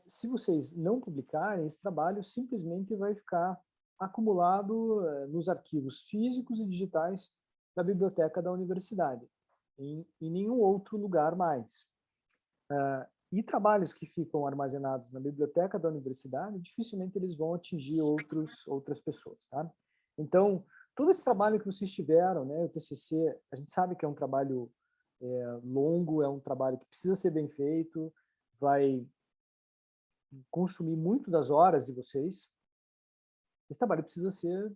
se vocês não publicarem, esse trabalho simplesmente vai ficar acumulado nos arquivos físicos e digitais da biblioteca da universidade, em nenhum outro lugar mais. E trabalhos que ficam armazenados na biblioteca da universidade, dificilmente eles vão atingir outras pessoas, tá? Então, todo esse trabalho que vocês tiveram, né, o TCC, a gente sabe que é um trabalho longo, é um trabalho que precisa ser bem feito, vai consumir muito das horas de vocês. Esse trabalho precisa ser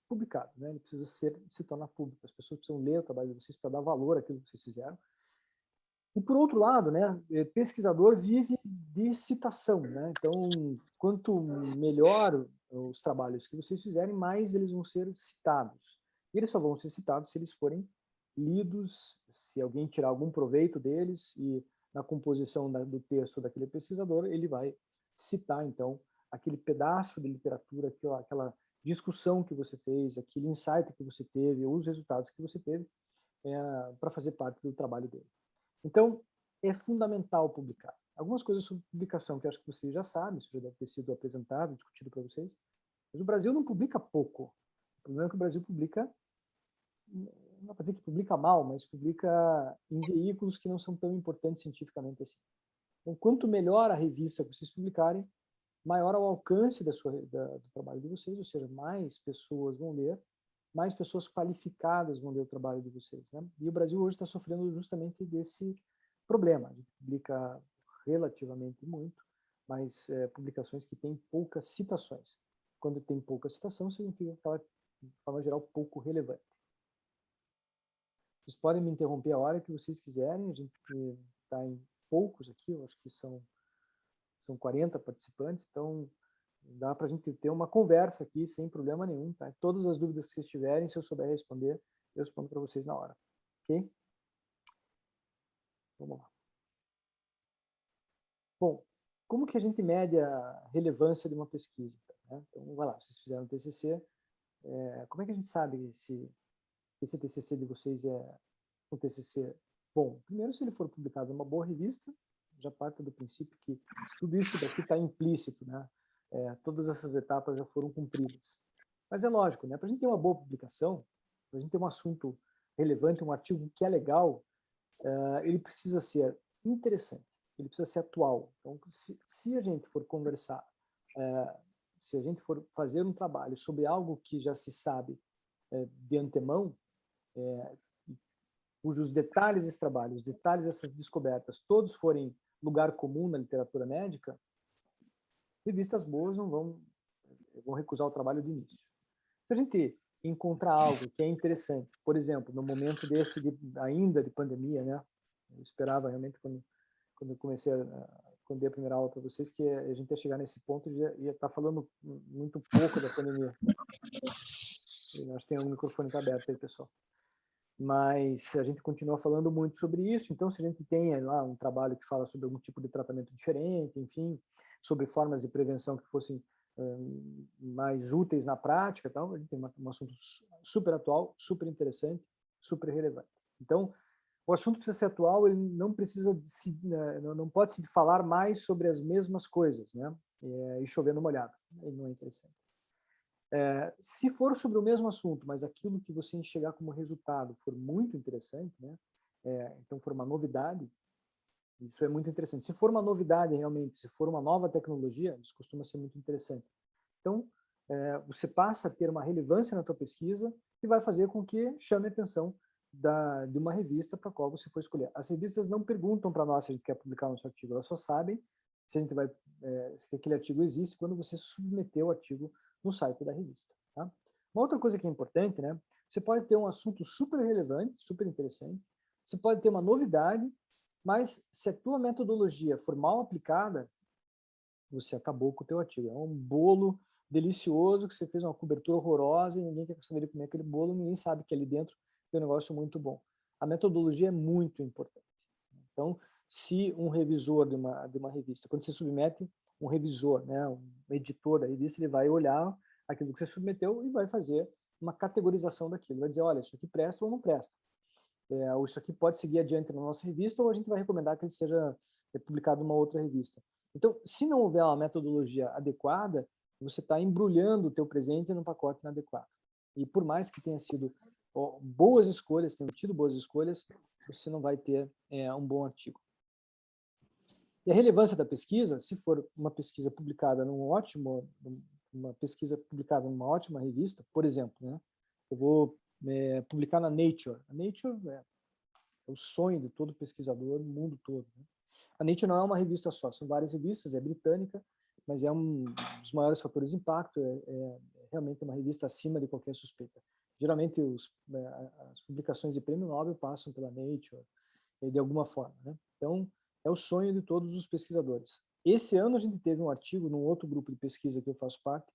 publicado, né? Ele precisa se tornar público. As pessoas precisam ler o trabalho de vocês para dar valor àquilo que vocês fizeram. E, por outro lado, né, pesquisador vive de citação, né? Então, quanto melhor os trabalhos que vocês fizerem, mais eles vão ser citados. E eles só vão ser citados se eles forem lidos, se alguém tirar algum proveito deles, e na composição do texto daquele pesquisador, ele vai citar, então, aquele pedaço de literatura, aquela discussão que você fez, aquele insight que você teve, os resultados que você teve, para fazer parte do trabalho dele. Então, é fundamental publicar. Algumas coisas sobre publicação que eu acho que vocês já sabem, isso já deve ter sido apresentado, discutido para vocês, mas o Brasil não publica pouco. O problema é que o Brasil publica, não dá para dizer que publica mal, mas publica em veículos que não são tão importantes cientificamente assim. Então, quanto melhor a revista que vocês publicarem, maior o alcance do trabalho de vocês, ou seja, mais pessoas vão ler, mais pessoas qualificadas vão ler o trabalho de vocês, né? E o Brasil hoje está sofrendo justamente desse problema. A gente publica relativamente muito, mas publicações que têm poucas citações. Quando tem pouca citação, significa que ela, de forma geral, pouco relevante. Vocês podem me interromper a hora que vocês quiserem, a gente está em poucos aqui, eu acho que são 40 participantes, então dá para a gente ter uma conversa aqui sem problema nenhum, tá? Todas as dúvidas que vocês tiverem, se eu souber responder, eu respondo para vocês na hora, ok? Vamos lá. Bom, como que a gente mede a relevância de uma pesquisa? Né? Então, vai lá, vocês fizeram um TCC, como é que a gente sabe se esse TCC de vocês é um TCC bom? Primeiro, se ele for publicado em uma boa revista, já parte do princípio que tudo isso daqui está implícito, né? Todas essas etapas já foram cumpridas. Mas é lógico, né? Para a gente ter uma boa publicação, para a gente ter um assunto relevante, um artigo que é legal, ele precisa ser interessante, ele precisa ser atual. Então, se a gente for conversar, se a gente for fazer um trabalho sobre algo que já se sabe de antemão, cujos detalhes desse trabalho, os detalhes dessas descobertas, todos forem lugar comum na literatura médica, revistas boas não vão recusar o trabalho de início. Se a gente encontrar algo que é interessante, por exemplo, no momento desse ainda de pandemia, né? Eu esperava realmente quando eu comecei quando dei a primeira aula para vocês que a gente ia chegar nesse ponto e ia estar falando muito pouco da pandemia. Eu acho que tem um microfone tá aberto aí, pessoal. Mas a gente continua falando muito sobre isso, então se a gente tem lá um trabalho que fala sobre algum tipo de tratamento diferente, enfim, sobre formas de prevenção que fossem mais úteis na prática, tal, a gente tem um assunto super atual, super interessante, super relevante. Então, o assunto precisa ser atual, ele não precisa não pode se falar mais sobre as mesmas coisas, né? E chover no molhado, ele não é interessante. Se for sobre o mesmo assunto, mas aquilo que você enxergar como resultado for muito interessante, né? Então for uma novidade, isso é muito interessante. Se for uma novidade realmente, se for uma nova tecnologia, isso costuma ser muito interessante. Então, você passa a ter uma relevância na tua pesquisa que vai fazer com que chame a atenção de uma revista para a qual você for escolher. As revistas não perguntam para nós se a gente quer publicar nosso artigo, elas só sabem se a gente vai, se aquele artigo existe quando você submeteu o artigo no site da revista. Tá? Uma outra coisa que é importante, né? Você pode ter um assunto super relevante, super interessante, você pode ter uma novidade, mas se a tua metodologia for mal aplicada, você acabou com o teu artigo. É um bolo delicioso que você fez uma cobertura horrorosa e ninguém quer saber de comer aquele bolo, ninguém sabe que ali dentro tem um negócio muito bom. A metodologia é muito importante. Então, se um revisor de uma revista, quando você submete um revisor, né, um editor da revista, ele vai olhar aquilo que você submeteu e vai fazer uma categorização daquilo. Vai dizer, olha, isso aqui presta ou não presta. Ou isso aqui pode seguir adiante na nossa revista ou a gente vai recomendar que ele seja publicado numa outra revista. Então, se não houver uma metodologia adequada, você está embrulhando o teu presente num pacote inadequado. E por mais que tenha sido boas escolhas, tenham tido boas escolhas, você não vai ter um bom artigo. E a relevância da pesquisa, se for uma pesquisa publicada uma pesquisa publicada numa ótima revista, por exemplo, né? Eu vou publicar na Nature. A Nature é o sonho de todo pesquisador no mundo todo, né? A Nature não é uma revista só, são várias revistas, é britânica, mas é um dos maiores fatores de impacto, é realmente uma revista acima de qualquer suspeita. Geralmente as publicações de prêmio Nobel passam pela Nature, de alguma forma, né? Então, é o sonho de todos os pesquisadores. Esse ano a gente teve um artigo num outro grupo de pesquisa que eu faço parte,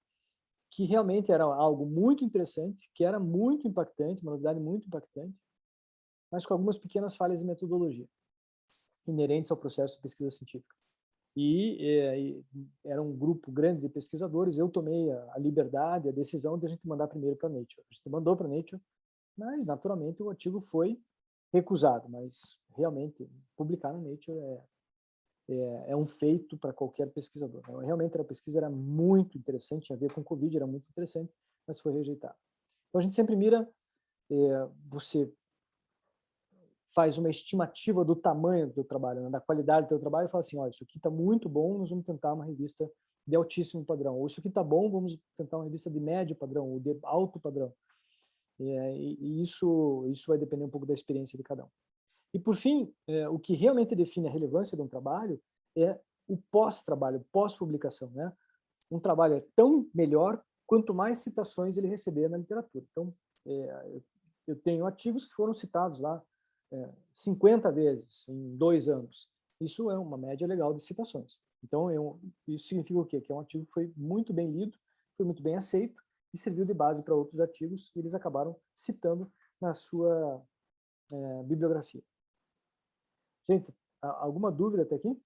que realmente era algo muito interessante, que era muito impactante, uma novidade muito impactante, mas com algumas pequenas falhas de metodologia inerentes ao processo de pesquisa científica. E era um grupo grande de pesquisadores, eu tomei a liberdade, a decisão de a gente mandar primeiro para a Nature. A gente mandou para a Nature, mas naturalmente o artigo foi recusado, mas realmente publicar na Nature é um feito para qualquer pesquisador. Realmente a pesquisa era muito interessante, tinha a ver com Covid, era muito interessante, mas foi rejeitado. Então a gente sempre mira, você faz uma estimativa do tamanho do teu trabalho, né, da qualidade do teu trabalho, e fala assim, olha, isso aqui está muito bom, nós vamos tentar uma revista de altíssimo padrão, ou isso aqui está bom, vamos tentar uma revista de médio padrão, ou de alto padrão. E isso vai depender um pouco da experiência de cada um. E, por fim, o que realmente define a relevância de um trabalho é o pós-trabalho, pós-publicação, né? Um trabalho é tão melhor quanto mais citações ele receber na literatura. Então, eu tenho artigos que foram citados lá 50 vezes em 2 anos. Isso é uma média legal de citações. Então, isso significa o quê? Que é um artigo que foi muito bem lido, foi muito bem aceito e serviu de base para outros artigos e eles acabaram citando na sua bibliografia. Gente, alguma dúvida até aqui?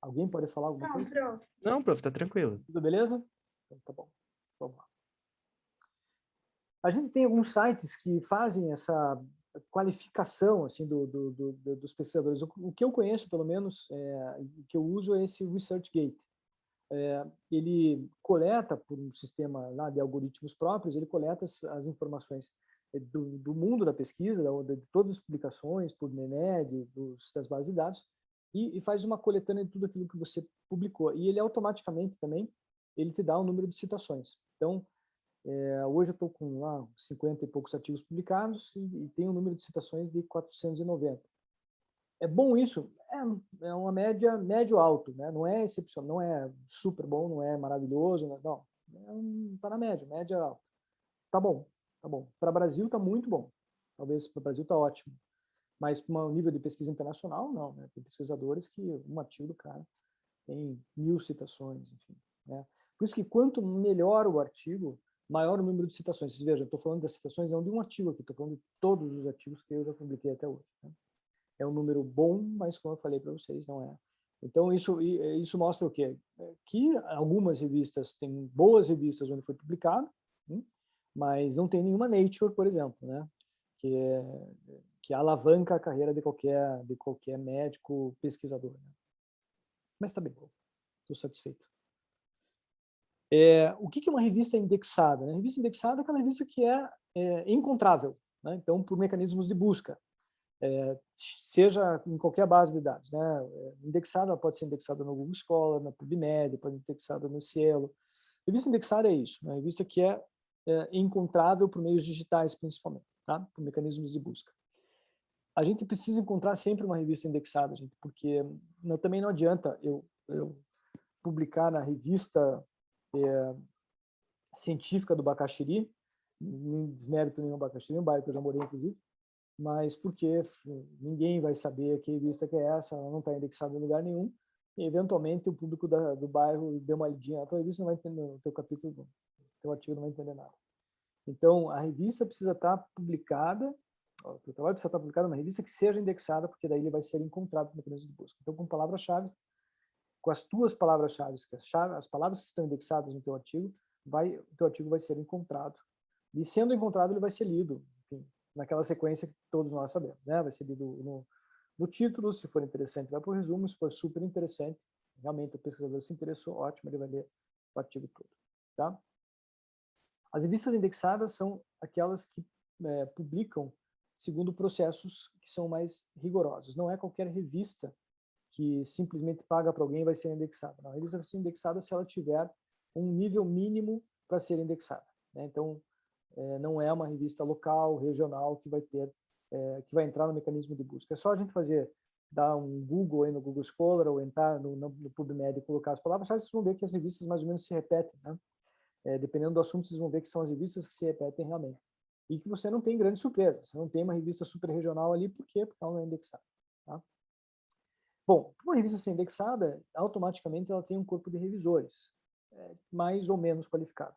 Alguém pode falar alguma coisa? Prof. Não, prof, tá tranquilo. Tudo beleza? Então, tá bom. Vamos lá. A gente tem alguns sites que fazem essa qualificação assim, dos pesquisadores. O que eu conheço, pelo menos, o que eu uso é esse ResearchGate. Ele coleta, por um sistema lá de algoritmos próprios, ele coleta as informações do mundo da pesquisa, de todas as publicações, por MENED, das bases de dados, e faz uma coletânea de tudo aquilo que você publicou. E ele automaticamente também, ele te dá um número de citações. Então, hoje eu estou com lá 50 e poucos artigos publicados e tem um número de citações de 490. É bom isso? É uma média médio-alto, né? Não é excepcional, não é super bom, não é maravilhoso, não. Está na média alta. Tá bom, tá bom. Para o Brasil está muito bom. Talvez para o Brasil está ótimo. Mas para um nível de pesquisa internacional, não. Né? Tem pesquisadores que um artigo do cara tem 1000 citações, enfim. Né? Por isso que quanto melhor o artigo, maior o número de citações. Vocês vejam, eu estou falando das citações não de um artigo aqui, estou falando de todos os artigos que eu já publiquei até hoje. Né? É um número bom, mas como eu falei para vocês, não é. Então, isso mostra o quê? Que algumas revistas têm boas revistas onde foi publicado, mas não tem nenhuma Nature, por exemplo, né? Que alavanca a carreira de qualquer médico pesquisador. Né? Mas está bem, estou satisfeito. O que é uma revista indexada? Né? A revista indexada é aquela revista que é encontrável, né? Então, por mecanismos de busca. Seja em qualquer base de dados, né? Indexada, pode ser indexada no Google Scholar, na PubMed, pode ser indexada no Cielo. Revista indexada é isso, uma revista que é encontrável por meios digitais, principalmente, tá? Por mecanismos de busca. A gente precisa encontrar sempre uma revista indexada, gente, porque também não adianta eu publicar na revista científica do Bacaxiri, nem desmérito nenhum Bacaxiri, um bairro que eu já morei, inclusive, mas porque ninguém vai saber que revista que é essa, ela não está indexada em lugar nenhum, e eventualmente o público do bairro deu uma lidinha na tua revista, não vai entender o teu capítulo, o teu artigo não vai entender nada. Então, a revista precisa estar publicada, o teu trabalho precisa estar publicado numa revista que seja indexada, porque daí ele vai ser encontrado no mecanismo de busca. Então, com palavras-chave, com as tuas palavras-chave, as palavras que estão indexadas no teu artigo, o teu artigo vai ser encontrado. E sendo encontrado, ele vai ser lido, enfim, naquela sequência que todos nós sabemos, né? Vai ser lido no título, se for interessante, vai para o resumo, se for super interessante, realmente o pesquisador se interessou, ótimo, ele vai ler o artigo todo. Tá? As revistas indexadas são aquelas que publicam segundo processos que são mais rigorosos. Não é qualquer revista que simplesmente paga para alguém e vai ser indexada. Não, a revista vai ser indexada se ela tiver um nível mínimo para ser indexada. Né? Então, não é uma revista local, regional, que vai ter, que vai entrar no mecanismo de busca. É só a gente dar um Google aí no Google Scholar ou entrar no PubMed e colocar as palavras-chave, vocês vão ver que as revistas mais ou menos se repetem, né? Dependendo do assunto, vocês vão ver que são as revistas que se repetem realmente. E que você não tem grande surpresa. Você não tem uma revista super regional ali, por quê? Porque ela não é indexada. Tá? Bom, uma revista ser indexada, automaticamente ela tem um corpo de revisores, mais ou menos qualificado.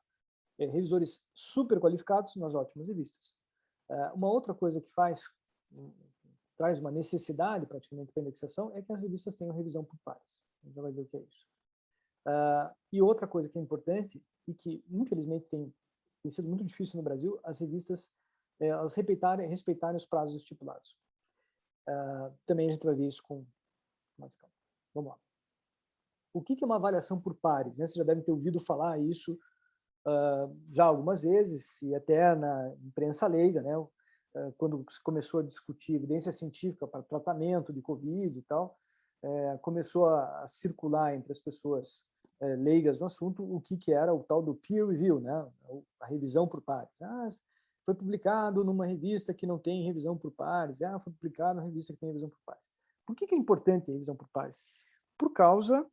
Revisores super qualificados nas ótimas revistas. Uma outra coisa que traz uma necessidade praticamente para a indexação é que as revistas tenham revisão por pares. A gente já vai ver o que é isso. E outra coisa que é importante e que infelizmente tem sido muito difícil no Brasil, as revistas elas respeitarem os prazos estipulados. Também a gente vai ver isso com mais calma. Vamos lá. O que é uma avaliação por pares? Né? Você já deve ter ouvido falar isso já algumas vezes, e até na imprensa leiga, né? Quando se começou a discutir evidência científica para tratamento de Covid e tal, começou a circular entre as pessoas leigas no assunto o que era o tal do peer review, né? A revisão por pares. Foi publicado numa revista que não tem revisão por pares, foi publicado numa revista que tem revisão por pares. Por que é importante a revisão por pares? Por causa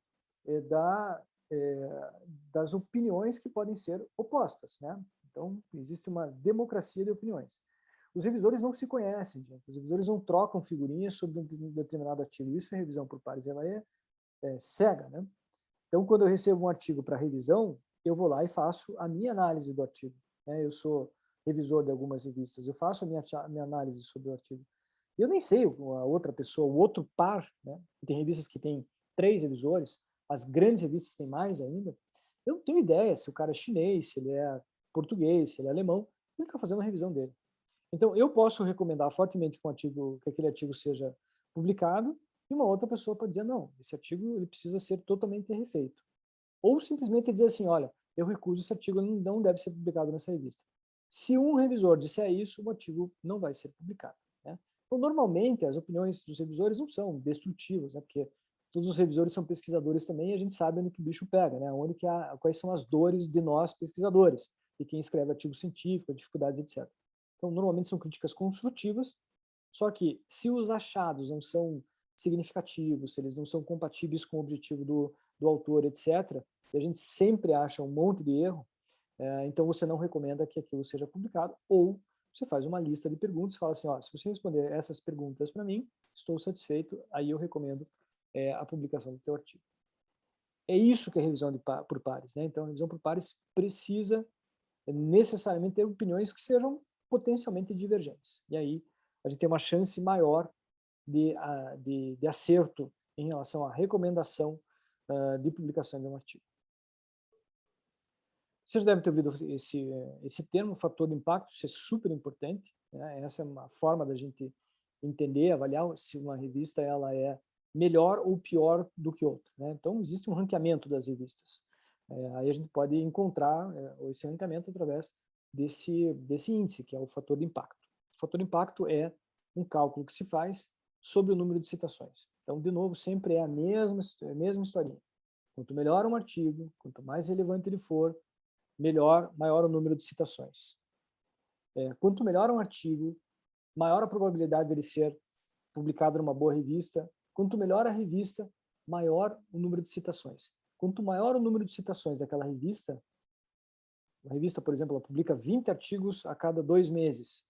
das opiniões que podem ser opostas, né? Então, existe uma democracia de opiniões. Os revisores não se conhecem, gente. Os revisores não trocam figurinhas sobre um determinado artigo. Isso é revisão por pares, ela é cega, né? Então, quando eu recebo um artigo para revisão, eu vou lá e faço a minha análise do artigo. Né? Eu sou revisor de algumas revistas, eu faço a minha análise sobre o artigo. Eu nem sei a outra pessoa, o outro par, né? Tem revistas que têm 3 revisores, as grandes revistas têm mais ainda. Eu não tenho ideia se o cara é chinês, se ele é português, se ele é alemão, ele está fazendo a revisão dele. Então, eu posso recomendar fortemente que aquele artigo seja publicado, e uma outra pessoa pode dizer, não, esse artigo ele precisa ser totalmente refeito. Ou simplesmente dizer assim, olha, eu recuso esse artigo, não deve ser publicado nessa revista. Se um revisor disser isso, o artigo não vai ser publicado. Né? Então, normalmente, as opiniões dos revisores não são destrutivas, né? Porque todos os revisores são pesquisadores também e a gente sabe onde que o bicho pega, né? Quais são as dores de nós pesquisadores, e quem escreve artigo científico, dificuldades, etc. Então, normalmente são críticas construtivas, só que se os achados não são significativos, se eles não são compatíveis com o objetivo do autor, etc., e a gente sempre acha um monte de erro, então você não recomenda que aquilo seja publicado, ou você faz uma lista de perguntas e fala assim, se você responder essas perguntas para mim, estou satisfeito, aí eu recomendo a publicação do teu artigo. É isso que é revisão por pares, né? Então, a revisão por pares precisa necessariamente ter opiniões que sejam potencialmente divergentes. E aí a gente tem uma chance maior de acerto em relação à recomendação de publicação de um artigo. Vocês devem ter ouvido esse termo, fator de impacto, isso é super importante. Né? Essa é uma forma da gente entender, avaliar se uma revista ela é melhor ou pior do que outra. Né? Então, existe um ranqueamento das revistas. Aí a gente pode encontrar esse ranqueamento através desse índice, que é o fator de impacto. O fator de impacto é um cálculo que se faz sobre o número de citações. Então, de novo, sempre é a mesma historinha. Quanto melhor um artigo, quanto mais relevante ele for, maior o número de citações. Quanto melhor um artigo, maior a probabilidade dele ser publicado numa boa revista. Quanto melhor a revista, maior o número de citações. Quanto maior o número de citações daquela revista, a revista, por exemplo, ela publica 20 artigos a cada 2 meses.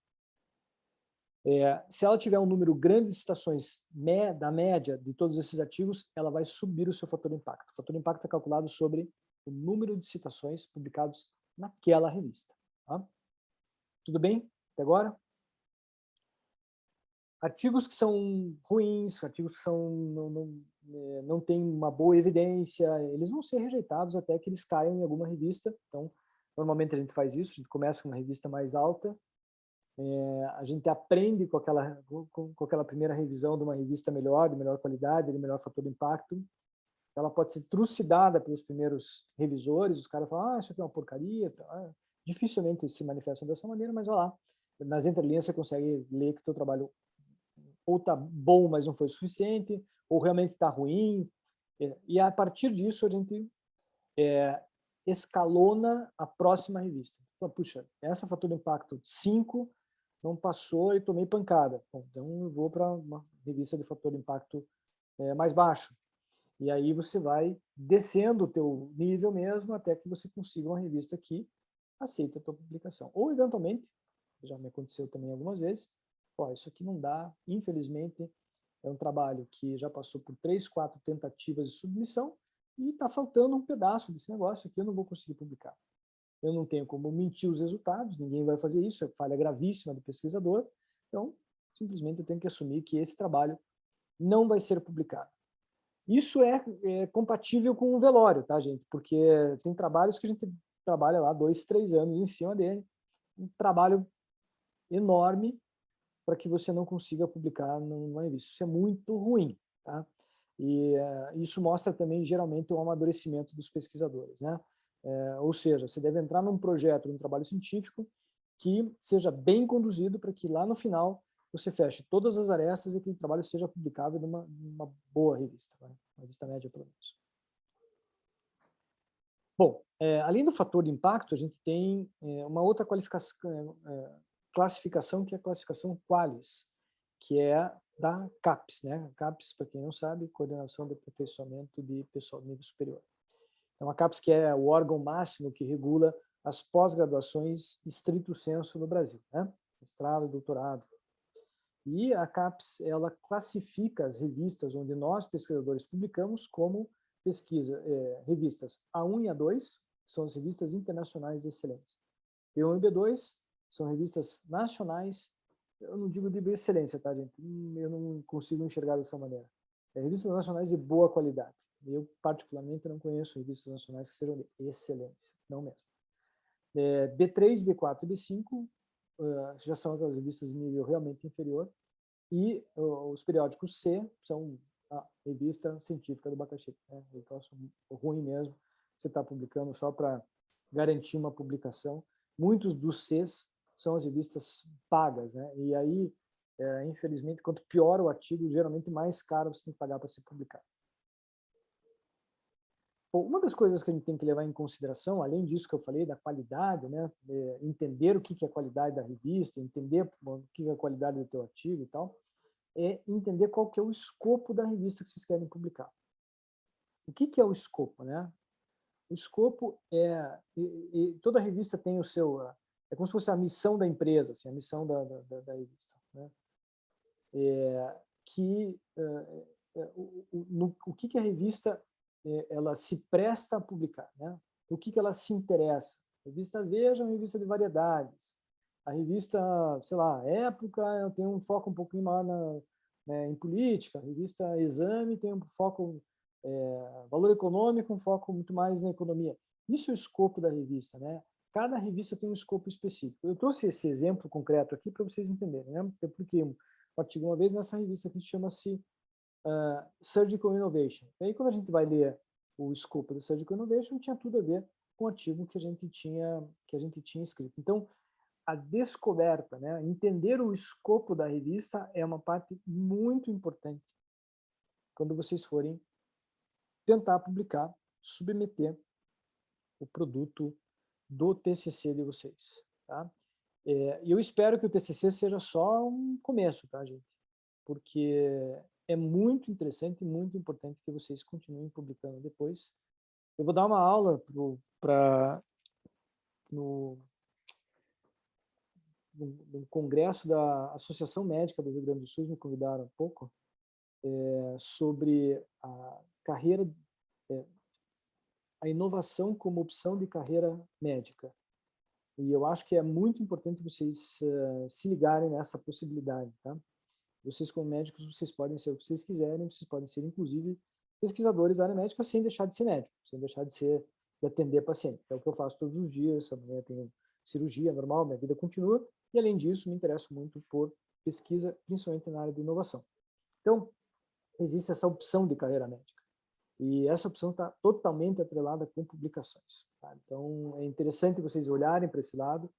Se ela tiver um número grande de citações da média de todos esses artigos, ela vai subir o seu fator de impacto. O fator de impacto é calculado sobre o número de citações publicados naquela revista. Tá? Tudo bem até agora? Artigos que são ruins, artigos que não têm uma boa evidência, eles vão ser rejeitados até que eles caiam em alguma revista. Então, normalmente a gente faz isso, a gente começa com uma revista mais alta, A gente aprende com aquela primeira revisão de uma revista melhor, de melhor qualidade, de melhor fator de impacto. Ela pode ser trucidada pelos primeiros revisores, os caras falam, isso aqui é uma porcaria. Dificilmente se manifestam dessa maneira, mas olha lá, nas entrelinhas você consegue ler que o teu trabalho ou está bom, mas não foi suficiente, ou realmente está ruim. E a partir disso a gente escalona a próxima revista. Então, puxa, essa fator de impacto 5 não passou e tomei pancada. Bom, então eu vou para uma revista de fator de impacto mais baixo. E aí você vai descendo o teu nível mesmo até que você consiga uma revista que aceita a tua publicação. Ou, eventualmente, já me aconteceu também algumas vezes, isso aqui não dá, infelizmente, é um trabalho que já passou por 3, 4 tentativas de submissão e está faltando um pedaço desse negócio aqui, eu não vou conseguir publicar. Eu não tenho como mentir os resultados, ninguém vai fazer isso, é falha gravíssima do pesquisador, então, simplesmente eu tenho que assumir que esse trabalho não vai ser publicado. Isso é compatível com o velório, tá, gente? Porque tem trabalhos que a gente trabalha lá 2, 3 anos em cima dele, um trabalho enorme para que você não consiga publicar numa revista. Isso é muito ruim, tá? E isso mostra também, geralmente, o amadurecimento dos pesquisadores, né? Ou seja, você deve entrar num projeto, num trabalho científico que seja bem conduzido para que lá no final você feche todas as arestas e que o trabalho seja publicável numa boa revista, né? Uma revista média, pelo menos. Bom, além do fator de impacto, a gente tem uma outra classificação, que é a classificação Qualis, que é da CAPES, né? CAPES, para quem não sabe, Coordenação de Aperfeiçoamento de Pessoal de Nível Superior. Então, a CAPES que é o órgão máximo que regula as pós-graduações estrito sensu no Brasil, né? Mestrado, doutorado. E a CAPES, ela classifica as revistas onde nós, pesquisadores, publicamos como revistas A1 e A2, que são as revistas internacionais de excelência. B1 e B2 são revistas nacionais, eu não digo de excelência, tá, gente? Eu não consigo enxergar dessa maneira. Revistas nacionais de boa qualidade. Eu, particularmente, não conheço revistas nacionais que sejam de excelência, não mesmo. B3, B4 e B5 já são aquelas revistas de nível realmente inferior, e os periódicos C são a revista científica do abacaxi. Né? Eu acho ruim mesmo você estar publicando só para garantir uma publicação. Muitos dos Cs são as revistas pagas, né? E aí, infelizmente, quanto pior o artigo, geralmente mais caro você tem que pagar para ser publicado. Bom, uma das coisas que a gente tem que levar em consideração, além disso que eu falei, da qualidade, né? Entender o que é a qualidade da revista, entender o que é a qualidade do teu artigo e tal, é entender qual que é o escopo da revista que vocês querem publicar. O que é o escopo, né? O escopo toda revista tem o seu, é como se fosse a missão da empresa, assim, a missão da revista, né? O que a revista ela se presta a publicar, né? O que ela se interessa. A revista Veja é uma revista de variedades. A revista, sei lá, Época tem um foco um pouquinho maior em política. A revista Exame tem um foco valor econômico, um foco muito mais na economia. Isso é o escopo da revista, né? Cada revista tem um escopo específico. Eu trouxe esse exemplo concreto aqui para vocês entenderem, né? Eu publiquei um artigo uma vez nessa revista que chama-se Surgical Innovation. E aí, quando a gente vai ler o escopo do Surgical Innovation, tinha tudo a ver com o artigo que a gente tinha escrito. Então, a descoberta, né, entender o escopo da revista é uma parte muito importante quando vocês forem tentar publicar, submeter o produto do TCC de vocês, tá? E eu espero que o TCC seja só um começo, tá, gente? Porque é muito interessante e muito importante que vocês continuem publicando depois. Eu vou dar uma aula no congresso da Associação Médica do Rio Grande do Sul, me convidaram um pouco, sobre a carreira, a inovação como opção de carreira médica. E eu acho que é muito importante vocês se ligarem nessa possibilidade, tá? Vocês, como médicos, vocês podem ser o que vocês quiserem, vocês podem ser, inclusive, pesquisadores da área médica sem deixar de ser médico, sem deixar de atender paciente. É o que eu faço todos os dias, amanhã eu tenho cirurgia normal, minha vida continua, E, além disso, me interesso muito por pesquisa, principalmente na área de inovação. Então, existe essa opção de carreira médica. E essa opção está totalmente atrelada com publicações. Tá? Então, é interessante vocês olharem para esse lado,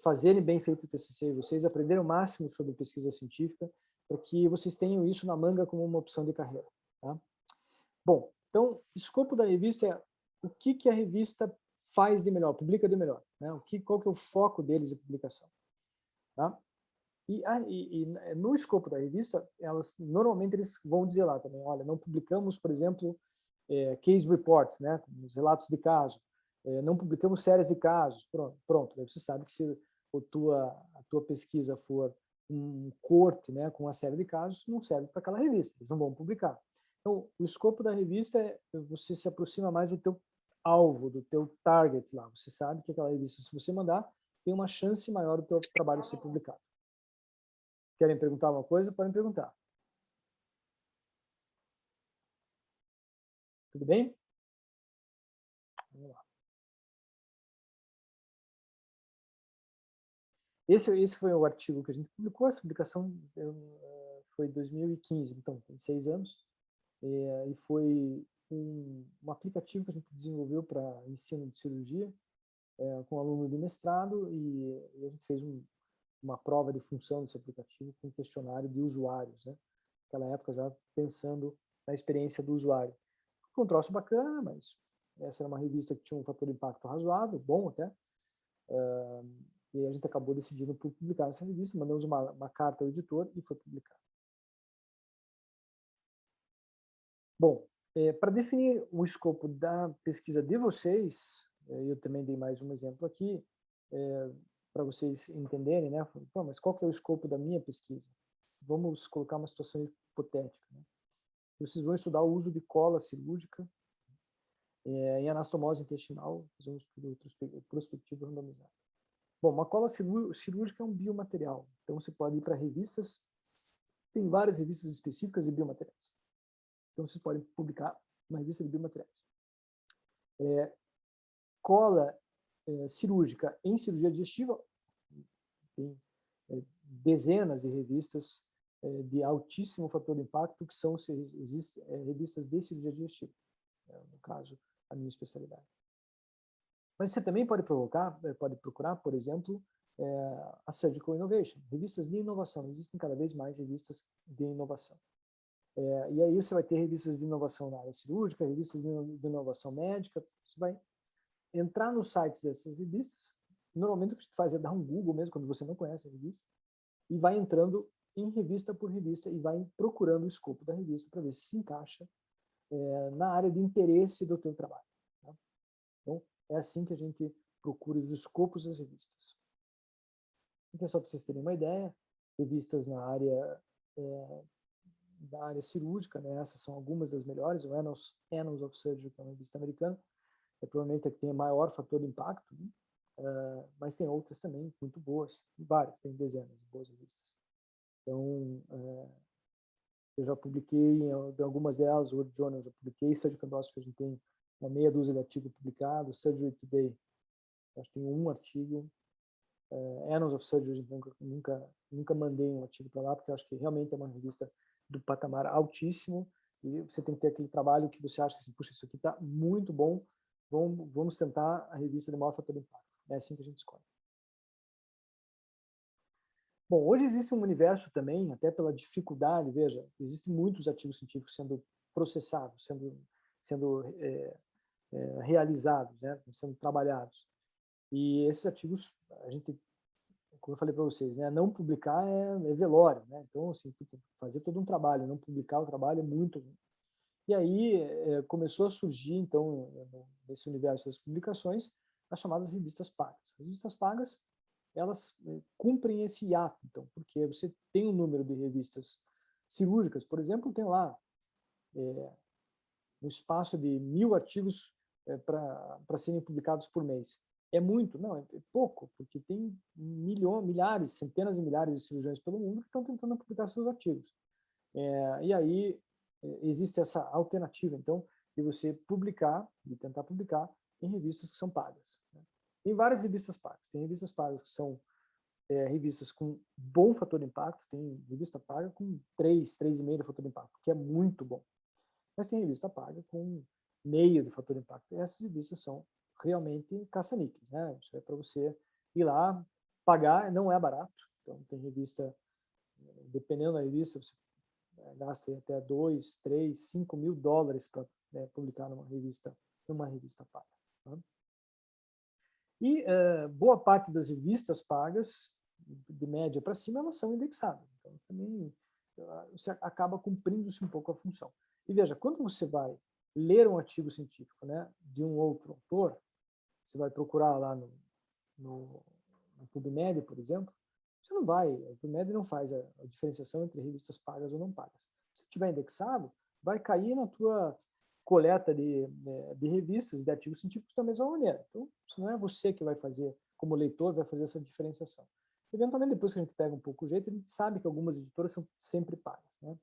fazerem bem feito o TCC, vocês aprenderem o máximo sobre pesquisa científica, para que vocês tenham isso na manga como uma opção de carreira. Tá? Bom, então, o escopo da revista é o que a revista faz de melhor, publica de melhor. Né? Qual que é o foco deles de publicação. Tá? E no escopo da revista, normalmente eles vão dizer lá também, olha, não publicamos, por exemplo, case reports, né, os relatos de caso, não publicamos séries de casos, pronto. Aí você sabe que se a tua pesquisa for um corte, né, com uma série de casos, não serve para aquela revista, eles não vão publicar. Então, o escopo da revista é você se aproxima mais do teu alvo, do teu target lá. Você sabe que aquela revista, se você mandar, tem uma chance maior do teu trabalho ser publicado. Querem perguntar alguma coisa? Podem perguntar. Tudo bem? Vamos lá. Esse foi o artigo que a gente publicou. Essa publicação foi em 2015, então tem 6 anos. E foi um aplicativo que a gente desenvolveu para ensino de cirurgia com aluno de mestrado e a gente fez uma prova de função desse aplicativo com um questionário de usuários, né? Naquela época já pensando na experiência do usuário. Foi um troço bacana, mas essa era uma revista que tinha um fator de impacto razoável, bom até, e a gente acabou decidindo por publicar essa revista, mandamos uma carta ao editor e foi publicado. Bom, para definir o escopo da pesquisa de vocês, eu também dei mais um exemplo aqui, para vocês entenderem, né? Pô, mas qual que é o escopo da minha pesquisa? Vamos colocar uma situação hipotética, né? Vocês vão estudar o uso de cola cirúrgica em anastomose intestinal, fazer um estudo prospectivo randomizado. Bom, uma cola cirúrgica é um biomaterial, então você pode ir para revistas, tem várias revistas específicas de biomateriais. Então vocês podem publicar uma revista de biomateriais. Cola cirúrgica em cirurgia digestiva, tem dezenas de revistas de altíssimo fator de impacto que são revistas de cirurgia digestiva, no caso, a minha especialidade. Mas você também pode procurar, por exemplo, a Surgical Innovation, revistas de inovação. Existem cada vez mais revistas de inovação. E aí você vai ter revistas de inovação na área cirúrgica, revistas de inovação médica. Você vai entrar nos sites dessas revistas. Normalmente o que você faz é dar um Google mesmo, quando você não conhece a revista, e vai entrando em revista por revista e vai procurando o escopo da revista para ver se encaixa na área de interesse do teu trabalho. Tá? Então, é assim que a gente procura os escopos das revistas. Então, só para vocês terem uma ideia, revistas na área da área cirúrgica, né? Essas são algumas das melhores. O Annals of Surgery, que é uma revista americana, provavelmente a que tem maior fator de impacto, né? Mas tem outras também muito boas, várias, tem dezenas de boas revistas. Então, eu já publiquei em algumas delas, o World Journal eu já publiquei, Surgical Endoscopy a gente tem uma meia dúzia de artigos publicados, Surgery Today, acho que tem um artigo, Annals of Surgery, a gente nunca mandei um artigo para lá, porque eu acho que realmente é uma revista do patamar altíssimo, e você tem que ter aquele trabalho que você acha que, assim, puxa, isso aqui está muito bom, vamos tentar a revista de maior fator de impacto. É assim que a gente escolhe. Bom, hoje existe um universo também, até pela dificuldade, veja, existem muitos artigos científicos sendo processados, sendo realizados, né, sendo trabalhados. E esses artigos, a gente, como eu falei para vocês, né, não publicar é velório, né? Então, assim, fazer todo um trabalho, não publicar o trabalho é muito ruim. E aí começou a surgir, então, nesse universo das publicações, as chamadas revistas pagas. As revistas pagas, elas cumprem esse hiato, então, porque você tem um número de revistas cirúrgicas, por exemplo, tem lá um espaço de 1000 artigos para serem publicados por mês. É muito? Não, é pouco, porque tem milhares, centenas de milhares de cirurgiões pelo mundo que estão tentando publicar seus artigos. E aí existe essa alternativa, então, de você de tentar publicar em revistas que são pagas. Né? Tem várias revistas pagas. Tem revistas pagas que são revistas com bom fator de impacto, tem revista paga com 3,5 de fator de impacto, que é muito bom. Mas tem revista paga com meio de fator de impacto. E essas revistas são realmente caça-níqueis, né? Isso é para você ir lá, pagar, não é barato. Então, tem revista, dependendo da revista, você gasta até 2, 3, 5 mil dólares para publicar numa revista paga. Tá? E boa parte das revistas pagas, de média para cima, elas são indexadas. Então, também você acaba cumprindo-se um pouco a função. E veja, quando você vai ler um artigo científico, né, de um outro autor, você vai procurar lá no PubMed, por exemplo, você não vai, o PubMed não faz a diferenciação entre revistas pagas ou não pagas. Se tiver indexado, vai cair na tua coleta de revistas, de artigos científicos da mesma maneira. Então, não é você que vai fazer, como leitor, vai fazer essa diferenciação. Eventualmente, depois que a gente pega um pouco o jeito, a gente sabe que algumas editoras são sempre pagas. Né?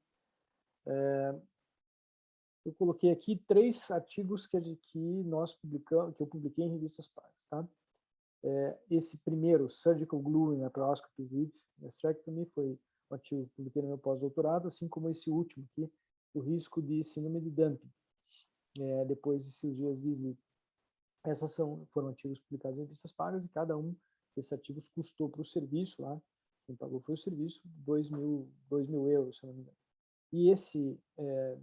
Eu coloquei aqui 3 artigos que nós publicamos, que eu publiquei em revistas pagas. Tá? Esse primeiro, Surgical Glue in Laparoscopy Sleeve Gastrectomy, foi um artigo que eu publiquei no meu pós-doutorado, assim como esse último aqui, o risco de síndrome de Dumping, depois de cirurgias de sleeve. Essas foram artigos publicados em revistas pagas e cada um desses artigos custou para o serviço lá, quem pagou foi o serviço, 2 mil euros, se eu não me engano. E esse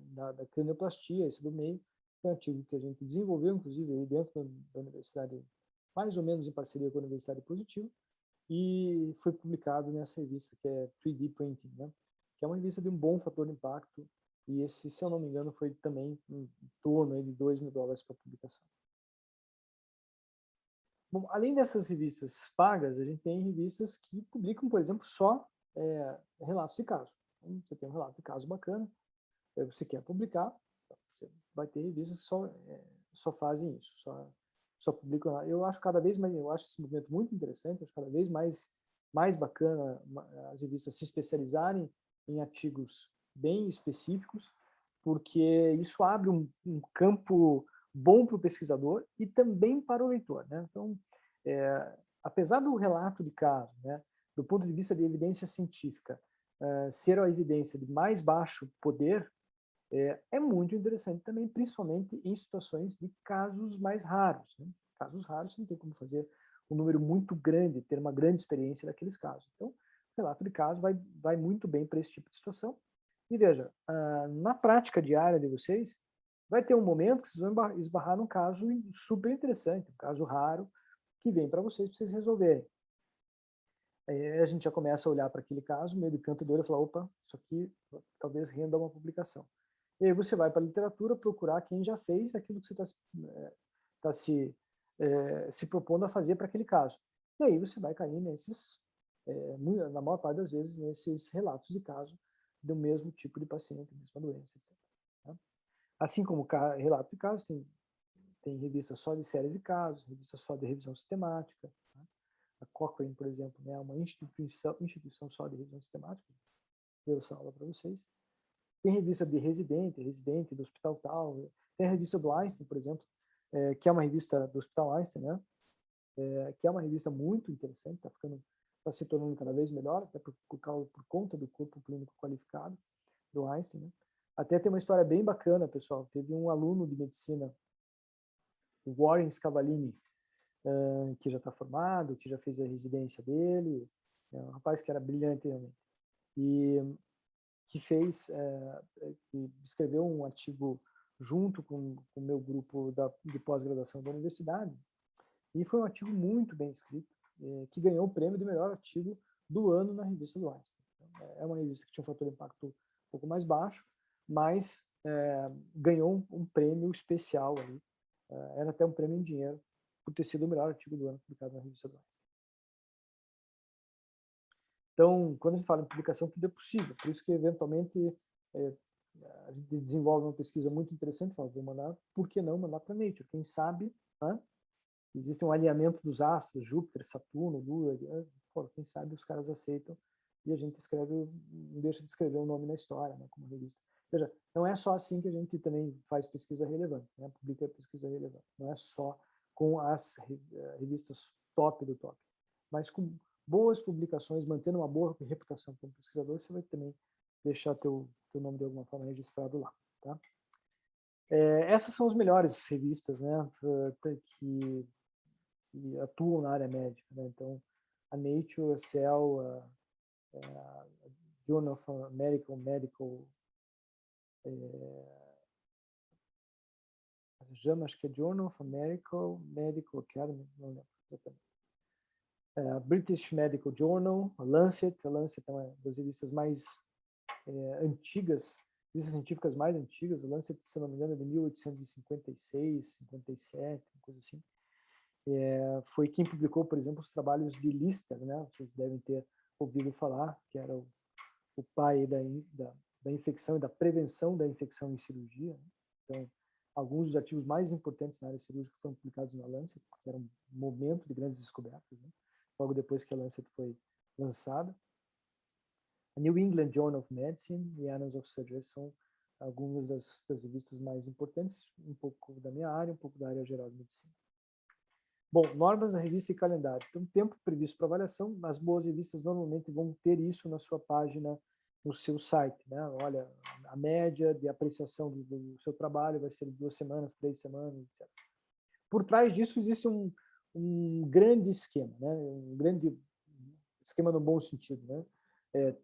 da cranioplastia, esse do meio, foi um artigo que a gente desenvolveu, inclusive, aí dentro da universidade, mais ou menos em parceria com a Universidade Positivo, e foi publicado nessa revista que é 3D Printing, né? Que é uma revista de um bom fator de impacto, e esse, se eu não me engano, foi também em torno de 2 mil dólares para publicação. Bom, além dessas revistas pagas, a gente tem revistas que publicam, por exemplo, só relatos de caso. Então, você tem um relato de caso bacana, você quer publicar, você vai ter revistas que só fazem isso, só publicam. Eu acho cada vez mais, eu acho esse movimento muito interessante, acho cada vez mais bacana as revistas se especializarem em artigos bem específicos, porque isso abre um campo bom para o pesquisador e também para o leitor, né? Então, apesar do relato de caso, né, do ponto de vista de evidência científica, ser a evidência de mais baixo poder, é muito interessante também, principalmente em situações de casos mais raros. Né? Casos raros, não tem como fazer um número muito grande, ter uma grande experiência daqueles casos. Então, o relato de caso vai muito bem para esse tipo de situação. E veja, na prática diária de vocês, vai ter um momento que vocês vão esbarrar num caso super interessante, um caso raro, que vem para vocês resolverem. Aí a gente já começa a olhar para aquele caso, meio de canto do olho, e falar, opa, isso aqui talvez renda uma publicação. E aí você vai para a literatura procurar quem já fez aquilo que você está se propondo a fazer para aquele caso. E aí você vai cair na maior parte das vezes, nesses relatos de caso do mesmo tipo de paciente, mesma doença, etc. Tá? Assim como relato de casos, tem revista só de séries de casos, revista só de revisão sistemática. Tá? A Cochrane, por exemplo, é uma instituição só de revisão sistemática. Deu essa aula para vocês. Tem revista de residente do Hospital Tal. Tem a revista do Einstein, por exemplo, que é uma revista do Hospital Einstein, né? Que é uma revista muito interessante, está se tornando cada vez melhor, até por conta do corpo clínico qualificado do Einstein. Né? Até tem uma história bem bacana, pessoal. Teve um aluno de medicina, o Warren Scavalini, que já está formado, que já fez a residência dele, um rapaz que era brilhante realmente, e que escreveu um artigo junto com o meu grupo de pós-graduação da universidade, e foi um artigo muito bem escrito, que ganhou o prêmio de melhor artigo do ano na revista do Einstein. Então, é uma revista que tinha um fator de impacto um pouco mais baixo, mas ganhou um prêmio especial ali, era até um prêmio em dinheiro, por ter sido o melhor artigo do ano publicado na revista do Einstein. Então, quando a gente fala em publicação, tudo é possível. Por isso que, eventualmente, a gente desenvolve uma pesquisa muito interessante, fala, vou mandar, por que não mandar para Nature? Quem sabe, né? Existe um alinhamento dos astros, Júpiter, Saturno, Lua, quem sabe os caras aceitam e a gente não deixa de escrever um nome na história, né, como revista. Veja, não é só assim que a gente também faz pesquisa relevante, né, publica pesquisa relevante. Não é só com as revistas top do top, mas com boas publicações, mantendo uma boa reputação como pesquisador, você vai também deixar teu nome de alguma forma registrado lá, tá? Essas são as melhores revistas, né, que atuam na área médica, né? Então, a Nature, a Cell, a Journal of Medical, JAMA, acho que é Journal of Medical Academy, não lembro exatamente. A British Medical Journal, a Lancet é uma das revistas mais antigas, revistas científicas mais antigas, a Lancet, se não me engano, é de 1856, 57, uma coisa assim. Foi quem publicou, por exemplo, os trabalhos de Lister, né? Vocês devem ter ouvido falar, que era o pai da infecção e da prevenção da infecção em cirurgia, né? Então, alguns dos artigos mais importantes na área cirúrgica foram publicados na Lancet, que era um momento de grandes descobertas, né? Logo depois que a Lancet foi lançada. A New England Journal of Medicine e Annals of Surgery são algumas das revistas mais importantes, um pouco da minha área, um pouco da área geral de medicina. Bom, normas da revista e calendário. Então, tempo previsto para avaliação, as boas revistas normalmente vão ter isso na sua página, no seu site, né? Olha, a média de apreciação do seu trabalho vai ser 2 semanas, 3 semanas, etc. Por trás disso existe um grande esquema, né? Um grande esquema no bom sentido, né?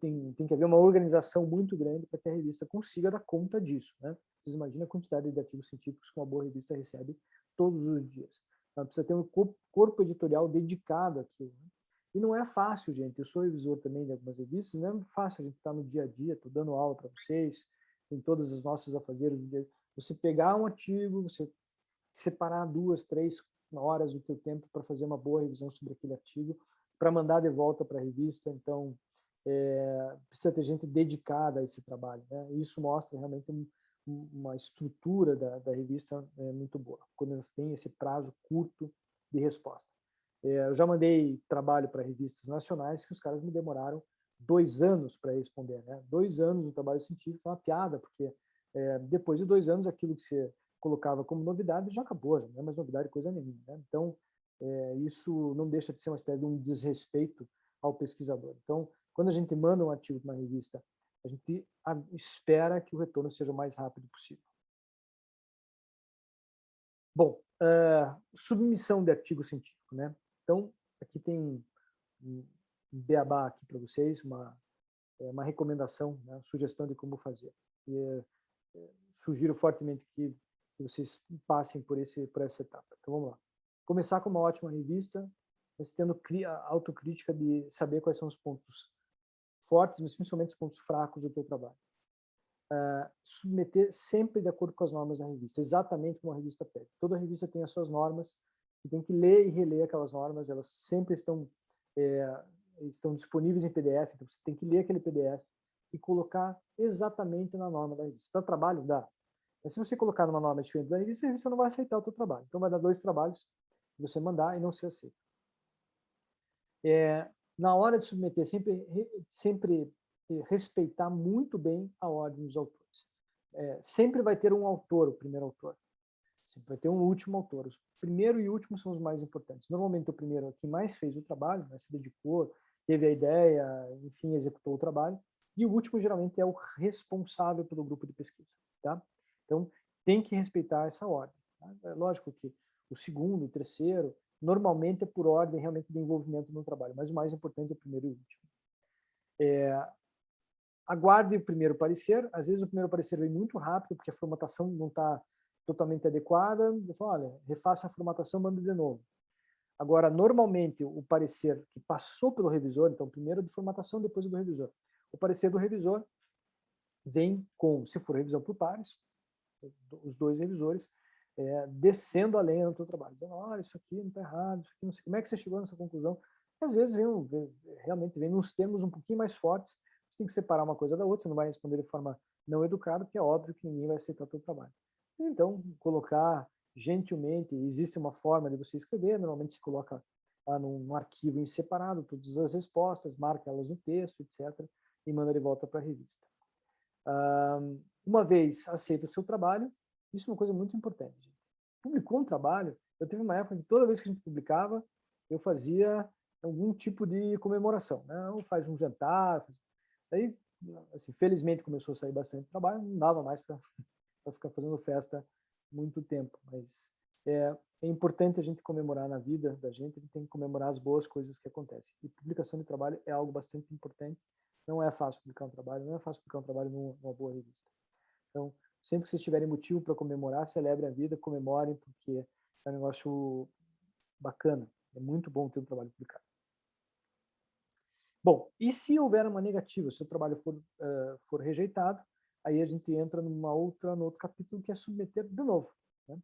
Tem que haver uma organização muito grande para que a revista consiga dar conta disso, né? Vocês imaginam a quantidade de artigos científicos que uma boa revista recebe todos os dias. Ela precisa ter um corpo editorial dedicado àquilo, né? E não é fácil, gente. Eu sou revisor também de algumas revistas, não é fácil a gente estar no dia a dia, estou dando aula para vocês, em todos os nossos afazeres. Você pegar um artigo, você separar 2, 3 horas do teu tempo para fazer uma boa revisão sobre aquele artigo, para mandar de volta para a revista. Então, precisa ter gente dedicada a esse trabalho, né? Isso mostra realmente uma estrutura da revista muito boa, quando elas têm esse prazo curto de resposta. Eu já mandei trabalho para revistas nacionais que os caras me demoraram 2 anos para responder, né? 2 anos no trabalho científico é uma piada, porque depois de 2 anos aquilo que você colocava como novidade já acabou, já não é mais novidade coisa nenhuma, né? Então, isso não deixa de ser uma espécie de um desrespeito ao pesquisador. Então, quando a gente manda um artigo para uma revista, a gente espera que o retorno seja o mais rápido possível. Bom, submissão de artigo científico, né? Então, aqui tem um beabá aqui para vocês, uma recomendação, né? Sugestão de como fazer. E, sugiro fortemente que vocês passem por essa etapa. Então, vamos lá. Começar com uma ótima revista, mas tendo autocrítica de saber quais são os pontos fortes, mas principalmente os pontos fracos do teu trabalho. Submeter sempre de acordo com as normas da revista, exatamente como a revista pede. Toda revista tem as suas normas, você tem que ler e reler aquelas normas, elas sempre estão disponíveis em PDF, então você tem que ler aquele PDF e colocar exatamente na norma da revista. Dá trabalho? Dá. Mas se você colocar numa norma diferente da revista, a revista não vai aceitar o teu trabalho. Então vai dar 2 trabalhos que você mandar e não se aceita. Na hora de submeter, sempre respeitar muito bem a ordem dos autores. Sempre vai ter um autor, o primeiro autor. Sempre vai ter um último autor. O primeiro e o último são os mais importantes. Normalmente o primeiro é quem mais fez o trabalho, né, se dedicou, teve a ideia, enfim, executou o trabalho. E o último geralmente é o responsável pelo grupo de pesquisa, tá? Então tem que respeitar essa ordem. Tá? É lógico que o segundo, o terceiro, normalmente é por ordem realmente de envolvimento no trabalho, mas o mais importante é o primeiro e o último. Aguarde o primeiro parecer. Às vezes o primeiro parecer vem muito rápido, porque a formatação não está totalmente adequada. Eu falo, olha, refaça a formatação, manda de novo. Agora, normalmente, o parecer que passou pelo revisor, então primeiro de formatação, depois do revisor. O parecer do revisor vem com, se for revisão por pares, os 2 revisores, descendo a lenha no seu trabalho, dizendo, olha, isso aqui não está errado, isso aqui não sei. Como é que você chegou nessa conclusão? E, às vezes realmente vem nos termos um pouquinho mais fortes, você tem que separar uma coisa da outra, você não vai responder de forma não educada, porque é óbvio que ninguém vai aceitar o seu trabalho. Então, colocar gentilmente, existe uma forma de você escrever, normalmente se coloca num arquivo em separado todas as respostas, marca elas no texto, etc., e manda de volta para a revista. Uma vez aceito o seu trabalho, isso é uma coisa muito importante. Gente. Publicou um trabalho, eu tive uma época que toda vez que a gente publicava, eu fazia algum tipo de comemoração, né? Ou faz um jantar. Aí, assim, felizmente começou a sair bastante trabalho, não dava mais para ficar fazendo festa muito tempo, mas é importante a gente comemorar na vida da gente, a gente tem que comemorar as boas coisas que acontecem. E publicação de trabalho é algo bastante importante. Não é fácil publicar um trabalho, não é fácil publicar um trabalho numa boa revista. Então, sempre que vocês tiverem motivo para comemorar, celebrem a vida, comemorem, porque é um negócio bacana. É muito bom ter um trabalho publicado. Bom, e se houver uma negativa, se o trabalho for rejeitado, aí a gente entra no outro capítulo, que é submeter de novo. Né?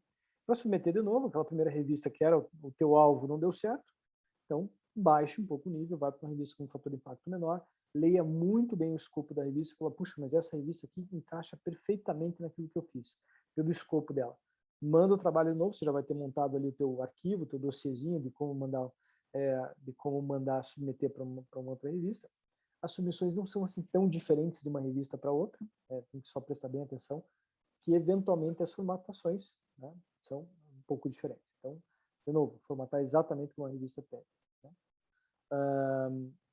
Para submeter de novo, aquela primeira revista que era o teu alvo não deu certo, então baixe um pouco o nível, vai para uma revista com um fator de impacto menor, leia muito bem o escopo da revista e fala, puxa, mas essa revista aqui encaixa perfeitamente naquilo que eu fiz, pelo escopo dela. Manda o trabalho de novo, você já vai ter montado ali o teu arquivo, o teu dossiezinho de como mandar submeter para uma outra revista. As submissões não são assim tão diferentes de uma revista para outra, tem que só prestar bem atenção, que eventualmente as formatações, né, são um pouco diferentes. Então, de novo, formatar exatamente como uma revista tem. Né?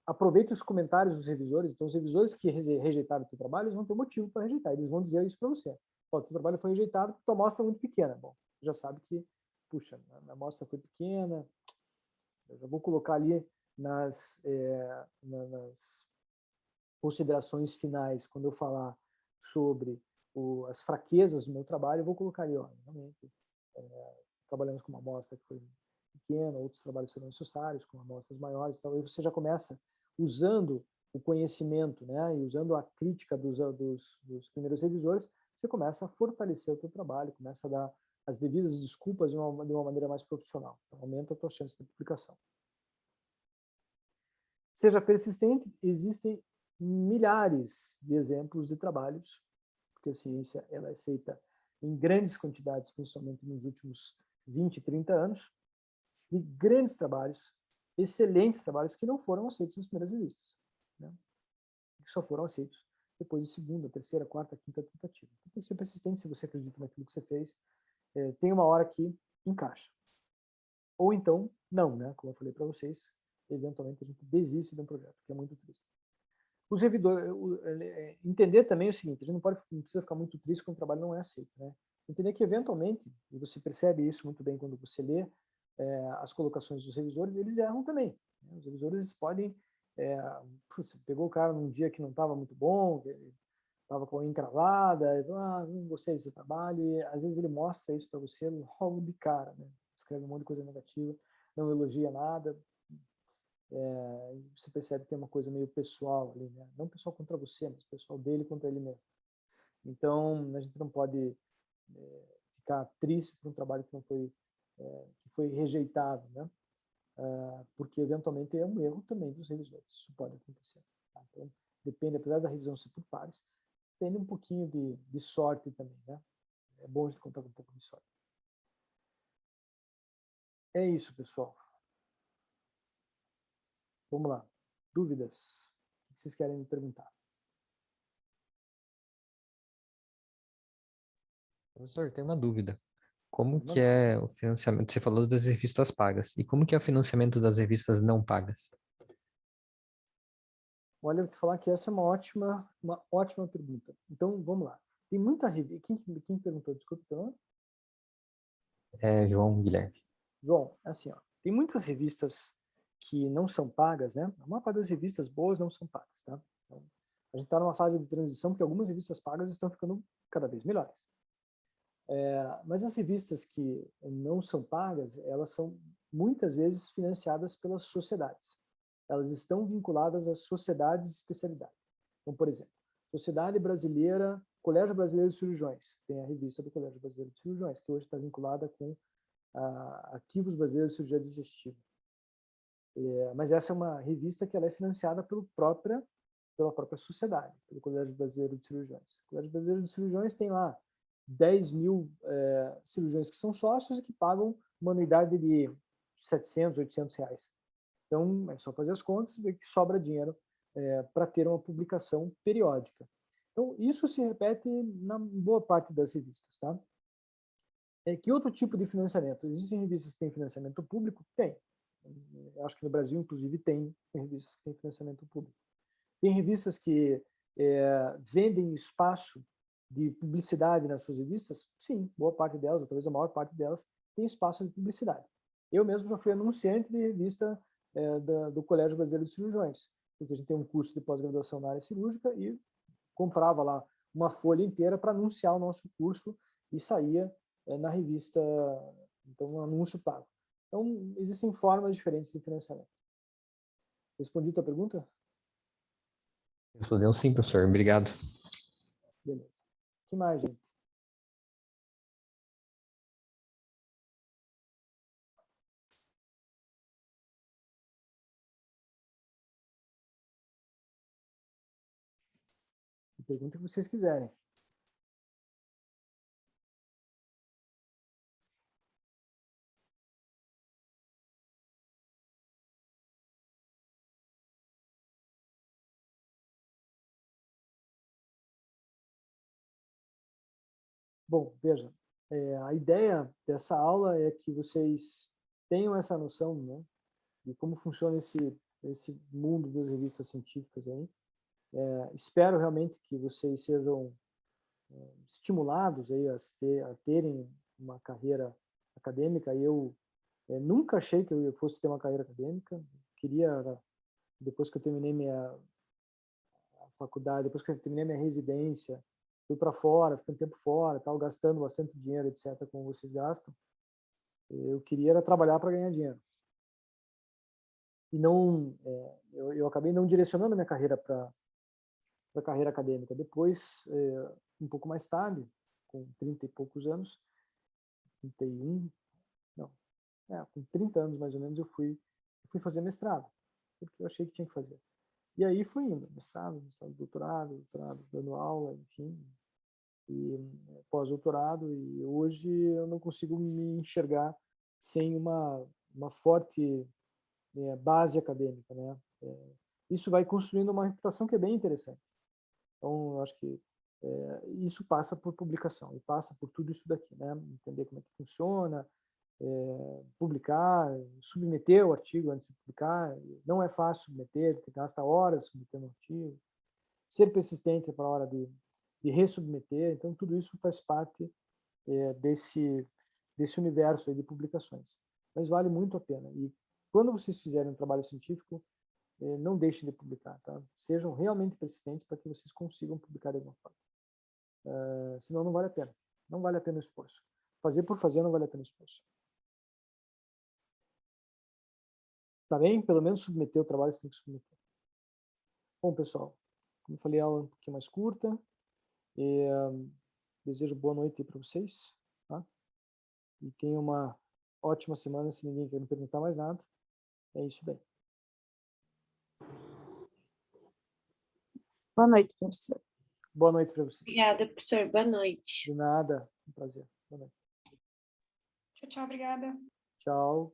Aproveite os comentários dos revisores. Então, os revisores que rejeitaram o teu trabalho, eles vão ter motivo para rejeitar. Eles vão dizer isso para você. O teu trabalho foi rejeitado porque tua amostra é muito pequena. Bom, você já sabe que, puxa, a amostra foi pequena, eu já vou colocar ali nas considerações finais, quando eu falar sobre as fraquezas do meu trabalho, eu vou colocar ali, ó, realmente, trabalhamos com uma amostra que foi pequena, outros trabalhos serão necessários, com amostras maiores, então aí você já começa usando o conhecimento, né, e usando a crítica dos primeiros revisores, você começa a fortalecer o teu trabalho, começa a dar as devidas desculpas de uma maneira mais profissional. Então, aumenta a tua chance de publicação. Seja persistente, existem milhares de exemplos de trabalhos, porque a ciência ela é feita em grandes quantidades, principalmente nos últimos 20, 30 anos, de grandes trabalhos, excelentes trabalhos que não foram aceitos nas primeiras revistas, né? Que só foram aceitos depois de segunda, terceira, quarta, quinta tentativa. Então, tem que ser persistente se você acredita naquilo que você fez. Tem uma hora que encaixa. Ou então, não, né? Como eu falei para vocês, eventualmente a gente desiste de um projeto, que é muito triste. Os revidores, entender também o seguinte, a gente não precisa ficar muito triste quando o trabalho não é aceito, né? Entender que eventualmente, e você percebe isso muito bem quando você lê as colocações dos revisores, eles erram também. Né? Os revisores podem, pegou o cara num dia que não estava muito bom, estava com a encravada, não gostei desse trabalho, e às vezes ele mostra isso para você logo de cara, né? Escreve um monte de coisa negativa, não elogia nada, você percebe que tem uma coisa meio pessoal ali, né? Não pessoal contra você, mas pessoal dele contra ele mesmo. Então, a gente não pode ficar triste por um trabalho que não foi, que foi rejeitado, né? Porque eventualmente é um erro também dos revisores, isso pode acontecer. Tá? Então, depende, apesar da revisão ser por pares, depende um pouquinho de sorte também, né? É bom a gente contar com um pouco de sorte. É isso, pessoal. Vamos lá. Dúvidas? O que vocês querem me perguntar? Professor, tem uma dúvida. Como que é o financiamento? Você falou das revistas pagas. E como que é o financiamento das revistas não pagas? Olha, eu vou te falar que essa é uma ótima pergunta. Então, vamos lá. Tem muita revista. Quem perguntou? Desculpa, teu nome? É, João Guilherme. João, é assim, ó, tem muitas revistas que não são pagas, né? A maior parte das revistas boas não são pagas, tá? Então, a gente está numa fase de transição que algumas revistas pagas estão ficando cada vez melhores. Mas as revistas que não são pagas, elas são muitas vezes financiadas pelas sociedades. Elas estão vinculadas às sociedades de especialidade. Então, por exemplo, Sociedade Brasileira, Colégio Brasileiro de Cirurgiões, tem a revista do Colégio Brasileiro de Cirurgiões, que hoje está vinculada com Arquivos Brasileiros de Cirurgia Digestiva. Mas essa é uma revista que ela é financiada pela própria sociedade, pelo Colégio Brasileiro de Cirurgiões. O Colégio Brasileiro de Cirurgiões tem lá 10 mil cirurgiões que são sócios e que pagam uma anuidade de 700, 800 reais. Então, é só fazer as contas e ver que sobra dinheiro para ter uma publicação periódica. Então, isso se repete na boa parte das revistas, tá? Que outro tipo de financiamento? Existem revistas que têm financiamento público? Tem. Eu acho que no Brasil, inclusive, tem revistas que têm financiamento público. Tem revistas que vendem espaço de publicidade nas suas revistas? Sim, boa parte delas, ou talvez a maior parte delas, tem espaço de publicidade. Eu mesmo já fui anunciante de revista do Colégio Brasileiro de Cirurgiões, porque a gente tem um curso de pós-graduação na área cirúrgica e comprava lá uma folha inteira para anunciar o nosso curso e saía na revista, então um anúncio pago. Então, existem formas diferentes de financiamento. Respondi a tua pergunta? Respondeu sim, professor. Obrigado. Beleza. O que mais, gente? Pergunta o que vocês quiserem. Bom, veja, a ideia dessa aula é que vocês tenham essa noção, né, de como funciona esse mundo das revistas científicas aí. Espero realmente que vocês sejam estimulados aí a terem uma carreira acadêmica. Eu nunca achei que eu fosse ter uma carreira acadêmica. Queria, depois que eu terminei minha faculdade, depois que eu terminei minha residência, fui para fora, fiquei um tempo fora, tal, gastando bastante dinheiro, etc., como vocês gastam. Eu queria era trabalhar para ganhar dinheiro. E não, eu acabei não direcionando a minha carreira para a carreira acadêmica. Depois, um pouco mais tarde, com 30 e poucos anos, 31, não, com 30 anos mais ou menos, eu fui fazer mestrado, porque eu achei que tinha que fazer. E aí fui indo, mestrado, doutorado, dando aula, enfim, e pós-doutorado, e hoje eu não consigo me enxergar sem uma forte base acadêmica, né? Isso vai construindo uma reputação que é bem interessante. Então, eu acho que isso passa por publicação, e passa por tudo isso daqui, né? Entender como é que funciona, publicar, submeter o artigo antes de publicar. Não é fácil submeter, você gasta horas submetendo um artigo. Ser persistente para a hora de resubmeter. Então, tudo isso faz parte desse universo aí de publicações. Mas vale muito a pena. E quando vocês fizerem um trabalho científico, não deixem de publicar, tá? Sejam realmente persistentes para que vocês consigam publicar de alguma forma. Senão não vale a pena. Não vale a pena o esforço. Fazer por fazer não vale a pena o esforço. Tá bem? Pelo menos submeter o trabalho, você tem que submeter. Bom, pessoal, como eu falei, a aula um pouquinho mais curta. Desejo boa noite para vocês, tá? E tenham uma ótima semana, se ninguém quer me perguntar mais nada. É isso daí. Boa noite, professor. Boa noite para vocês. Obrigada, professor. Boa noite. De nada. Um prazer. Boa noite. Tchau, tchau, obrigada. Tchau.